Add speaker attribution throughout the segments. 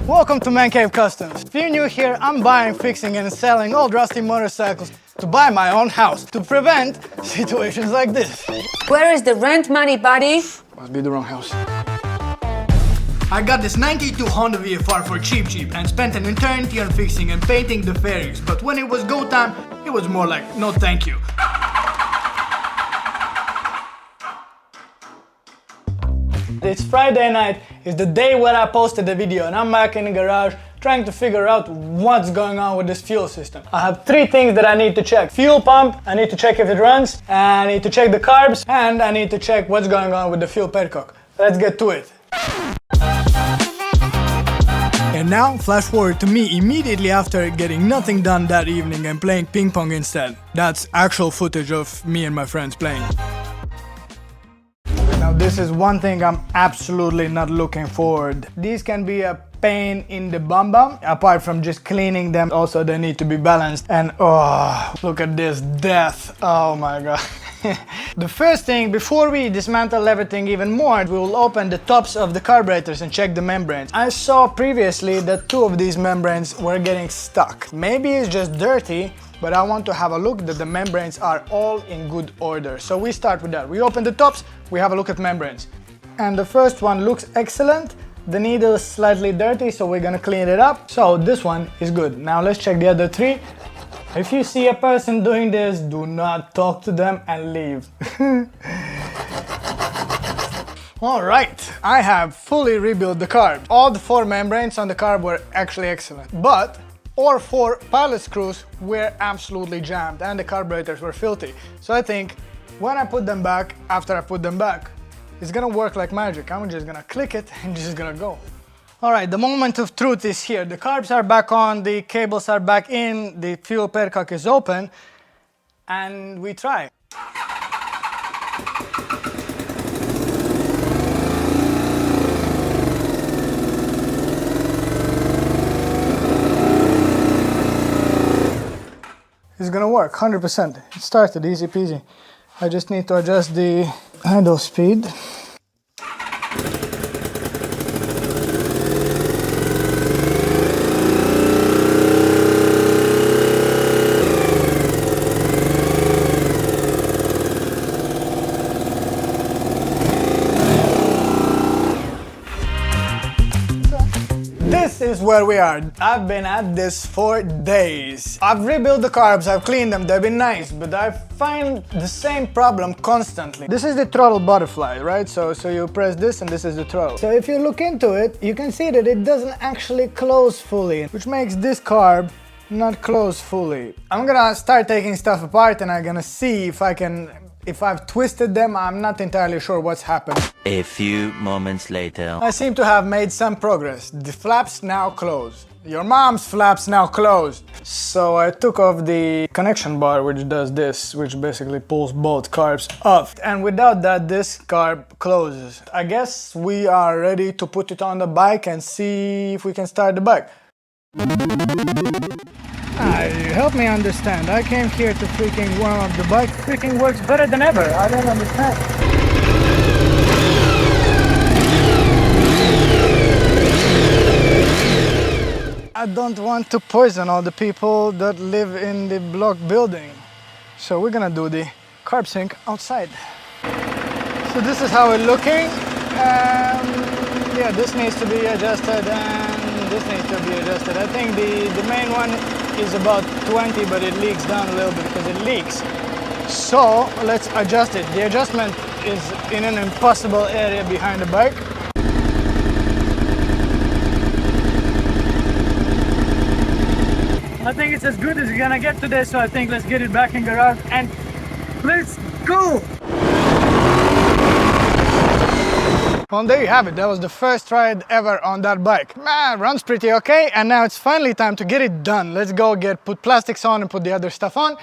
Speaker 1: Welcome to Man Cave Customs. If you're new here, I'm buying, fixing and selling old rusty motorcycles to buy my own house to prevent situations like this.
Speaker 2: Where is the rent money, buddy?
Speaker 1: Must be the wrong house. I got this 92 Honda VFR for cheap and spent an eternity on fixing and painting the fairings, but when it was go time, it was more like, no thank you. It's Friday night, it's the day where I posted the video and I'm back in the garage trying to figure out what's going on with this fuel system. I have three things that I need to check. Fuel pump, I need to check if it runs, and I need to check the carbs, and I need to check what's going on with the fuel petcock. Let's get to it. And now, flash forward to me immediately after getting nothing done that evening and playing ping pong instead. That's actual footage of me and my friends playing. Now this is one thing I'm absolutely not looking forward. These can be a pain in the bum bum. Apart from just cleaning them, also they need to be balanced. And oh, look at this death. Oh my god. The first thing, before we dismantle everything even more, we will open the tops of the carburetors and check the membranes. I saw previously that two of these membranes were getting stuck. Maybe it's just dirty, but I want to have a look that the membranes are all in good order. So we start with that. We open the tops, we have a look at membranes. And the first one looks excellent. The needle is slightly dirty, so we're gonna clean it up. So this one is good. Now let's check the other three. If you see a person doing this, do not talk to them and leave. Alright, I have fully rebuilt the carb. All the four membranes on the carb were actually excellent, but all four pilot screws were absolutely jammed and the carburetors were filthy. So I think when I put them back, after I put them back, it's gonna work like magic. I'm just gonna click it and just gonna go. Alright, the moment of truth is here. The carbs are back on, the cables are back in, the fuel petcock is open, and we try. It's gonna work, 100%. It started, easy peasy. I just need to adjust the idle speed. This is where we are. I've been at this for days. I've rebuilt the carbs, I've cleaned them, they've been nice, but I find the same problem constantly. This is the throttle butterfly, right? So you press this and this is the throttle. So if you look into it, you can see that it doesn't actually close fully, which makes this carb not close fully. I'm gonna start taking stuff apart and I'm gonna see if I've twisted them. I'm not entirely sure what's happened.
Speaker 3: A few moments later.
Speaker 1: I seem to have made some progress. The flaps now closed. Your mom's flaps now closed. So I took off the connection bar, which does this, which basically pulls both carbs off. And without that, this carb closes. I guess we are ready to put it on the bike and see if we can start the bike. Help me understand. I came here to freaking warm up the bike. Freaking works better than ever. I don't understand. I don't want to poison all the people that live in the block building. So we're gonna do the carb sync outside. So this is how it's looking. Yeah, this needs to be adjusted and this needs to be adjusted. I think the main one is about 20, but it leaks down a little bit because it leaks. So let's adjust it. The adjustment is in an impossible area behind the bike. I think it's as good as you're gonna get today, so I think let's get it back in garage and let's go! Well, there you have it. That was the first ride ever on that bike. Man, runs pretty okay, and now it's finally time to get it done. Let's go put plastics on and put the other stuff on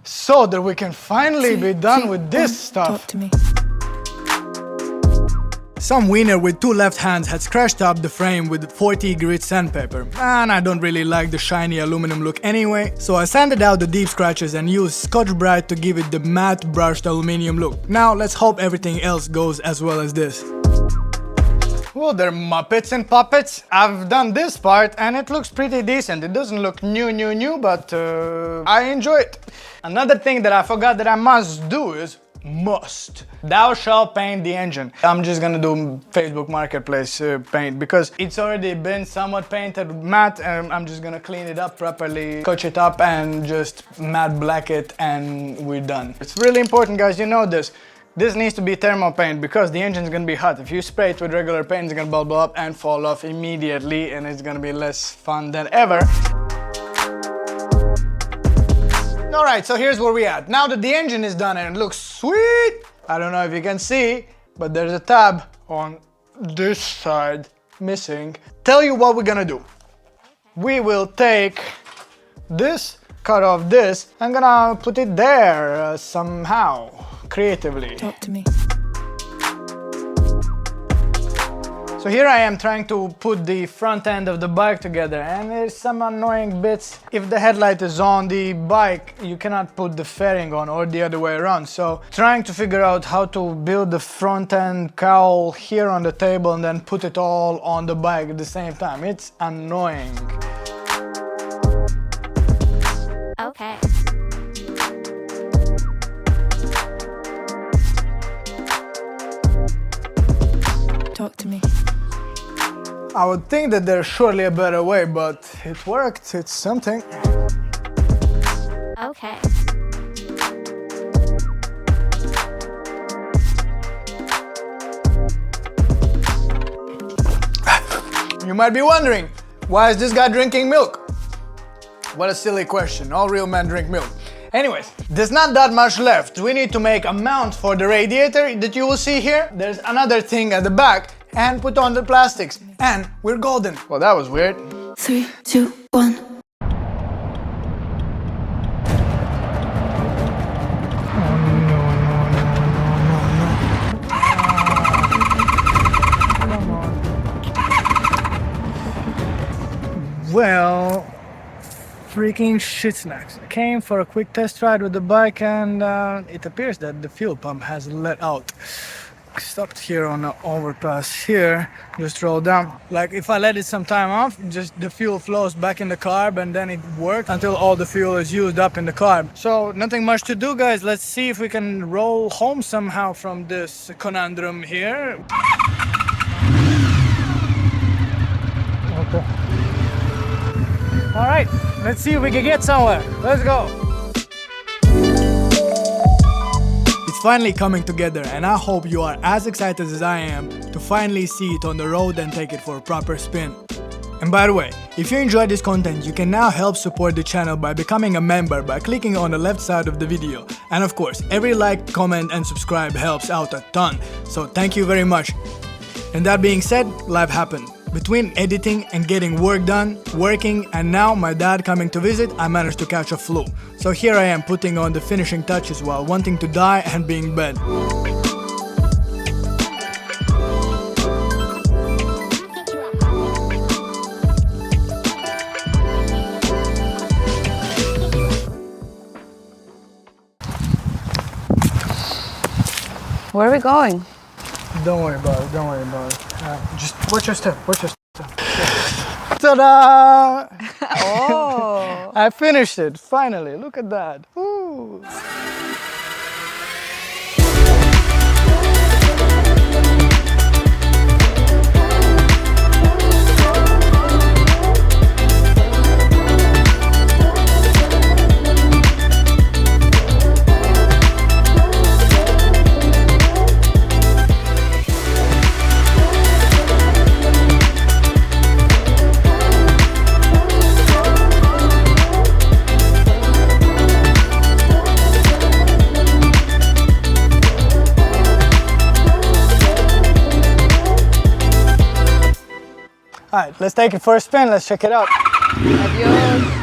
Speaker 1: so that we can finally be done with this stuff.
Speaker 4: Talk to me.
Speaker 1: Some wiener with two left hands had scratched up the frame with 40 grit sandpaper, and I don't really like the shiny aluminum look anyway, so I sanded out the deep scratches and used Scotch-Brite to give it the matte brushed aluminum look. Now let's hope everything else goes as well as this. Well, they're Muppets and puppets. I've done this part and it looks pretty decent. It doesn't look new, but I enjoy it. Another thing that I forgot that I must do is thou shalt paint the engine. I'm just gonna do Facebook Marketplace paint because it's already been somewhat painted matte, and I'm just gonna clean it up properly, coach it up and just matte black it, and we're done. It's really important, guys, you know this. This needs to be thermal paint because the engine's gonna be hot. If you spray it with regular paint, it's gonna bubble up and fall off immediately, and it's gonna be less fun than ever. Alright, so here's where we at. Now that the engine is done and it looks sweet, I don't know if you can see, but there's a tab on this side missing. Tell you what we're gonna do. We will take this, cut off this, I'm gonna put it there somehow, creatively.
Speaker 4: Talk to me.
Speaker 1: So here I am trying to put the front end of the bike together, and there's some annoying bits. If the headlight is on the bike, you cannot put the fairing on, or the other way around. So trying to figure out how to build the front end cowl here on the table and then put it all on the bike at the same time. It's annoying.
Speaker 4: Okay. Talk to me.
Speaker 1: I would think that there's surely a better way, but it worked. It's something.
Speaker 4: Okay.
Speaker 1: You might be wondering, why is this guy drinking milk? What a silly question. All real men drink milk. Anyways, there's not that much left. We need to make a mount for the radiator that you will see here. There's another thing at the back, and put on the plastics. And we're golden. Well, that was weird.
Speaker 4: 3, 2, 1.
Speaker 1: Well, freaking shit snacks. I came for a quick test ride with the bike, and it appears that the fuel pump has let out. Stopped here on the overpass here, just roll down. Like if I let it some time off, just the fuel flows back in the carb, and then it works until all the fuel is used up in the carb. So nothing much to do, guys. Let's see if we can roll home somehow from this conundrum here. Okay. All right, let's see if we can get somewhere. Let's go. It's finally coming together, and I hope you are as excited as I am to finally see it on the road and take it for a proper spin. And by the way, if you enjoyed this content, you can now help support the channel by becoming a member by clicking on the left side of the video. And of course, every like, comment and subscribe helps out a ton, so thank you very much. And that being said, life happened. Between editing and getting work done, working, and now my dad coming to visit, I managed to catch a flu. So here I am putting on the finishing touches while wanting to die and being in bed.
Speaker 2: Where are we going?
Speaker 1: Don't worry about it, don't worry about it. Just watch your step, watch your step. Ta-da!
Speaker 2: Oh!
Speaker 1: I finished it, finally, look at that. Woo. Alright, let's take it for a spin, let's check it out.
Speaker 2: Adios.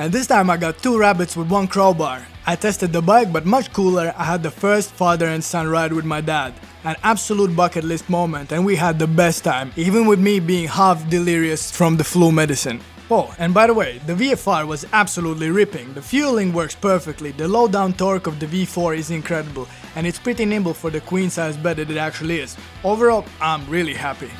Speaker 1: And this time I got 2 rabbits with 1 crowbar. I tested the bike, but much cooler, I had the first father and son ride with my dad. An absolute bucket list moment, and we had the best time, even with me being half delirious from the flu medicine. Oh, and by the way, the VFR was absolutely ripping. The fueling works perfectly, the low down torque of the V4 is incredible, and it's pretty nimble for the queen size bed that it actually is. Overall, I'm really happy.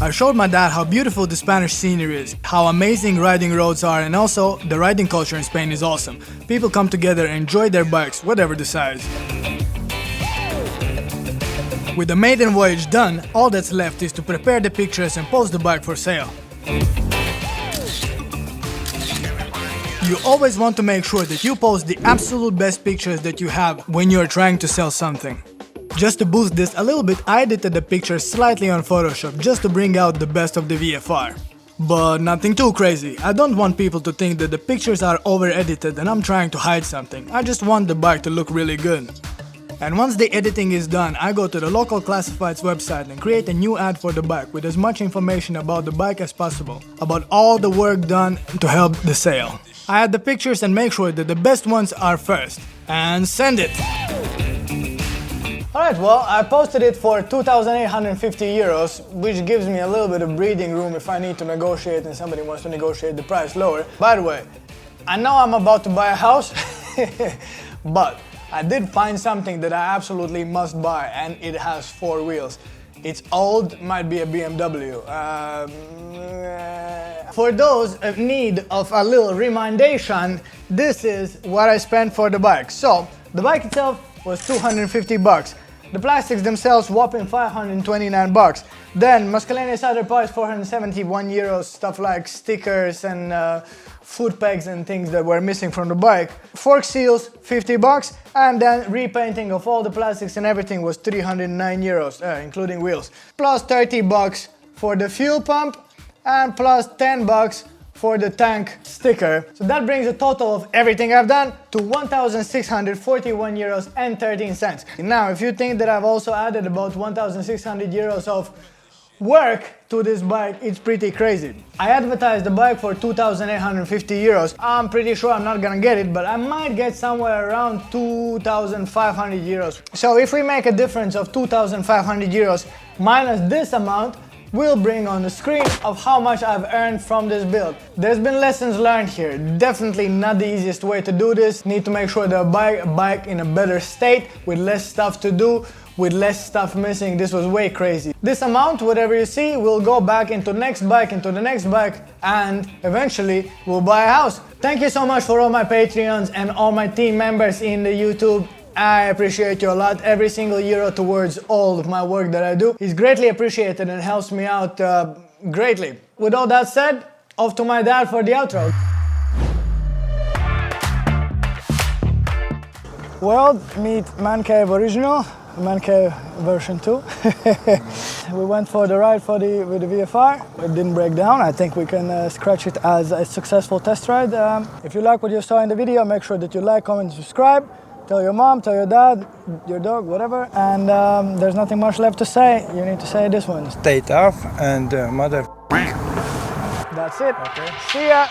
Speaker 1: I showed my dad how beautiful the Spanish scenery is, how amazing riding roads are, and also the riding culture in Spain is awesome. People come together and enjoy their bikes, whatever the size. With the Maiden voyage done, all that's left is to prepare the pictures and post the bike for sale. You always want to make sure that you post the absolute best pictures that you have when you're trying to sell something. Just to boost this a little bit, I edited the pictures slightly on Photoshop just to bring out the best of the VFR. But nothing too crazy. I don't want people to think that the pictures are over-edited and I'm trying to hide something. I just want the bike to look really good. And once the editing is done, I go to the local classifieds website and create a new ad for the bike with as much information about the bike as possible, about all the work done to help the sale. I add the pictures and make sure that the best ones are first. And send it! Alright, well, I posted it for 2,850 euros, which gives me a little bit of breathing room if I need to negotiate and somebody wants to negotiate the price lower. By the way, I know I'm about to buy a house, but I did find something that I absolutely must buy, and it has 4 wheels. It's old, might be a BMW. For those in need of a little remindation, this is what I spent for the bike. So, the bike itself was 250 bucks. The plastics themselves whopping 529 bucks. Then miscellaneous other parts 471 euros, stuff like stickers and foot pegs and things that were missing from the bike. Fork seals 50 bucks, and then repainting of all the plastics and everything was 309 euros, including wheels. Plus 30 bucks for the fuel pump and plus 10 bucks for the tank sticker. So that brings a total of everything I've done to 1,641 euros and 13 cents. Now, if you think that I've also added about 1,600 euros of work to this bike, it's pretty crazy. I advertised the bike for 2,850 euros. I'm pretty sure I'm not gonna get it, but I might get somewhere around 2,500 euros. So if we make a difference of 2,500 euros minus this amount, we'll bring on the screen of how much I've earned from this build. There's been lessons learned here. Definitely not the easiest way to do this. Need to make sure the bike in a better state with less stuff to do, with less stuff missing. This was way crazy. This amount, whatever you see, will go back into next bike, into the next bike, and eventually we'll buy a house. Thank you so much for all my Patreons and all my team members in the YouTube. I appreciate you a lot. Every single euro towards all of my work that I do is greatly appreciated and helps me out greatly. With all that said, off to my dad for the outro. World meet Man Cave Original, Man Cave version 2. We went for the ride with the VFR. It didn't break down. I think we can scratch it as a successful test ride. If you like what you saw in the video, make sure that you like, comment, and subscribe. Tell your mom, tell your dad, your dog, whatever. And there's nothing much left to say. You need to say this one.
Speaker 5: Stay tough and mother.
Speaker 1: That's it. Okay. See ya.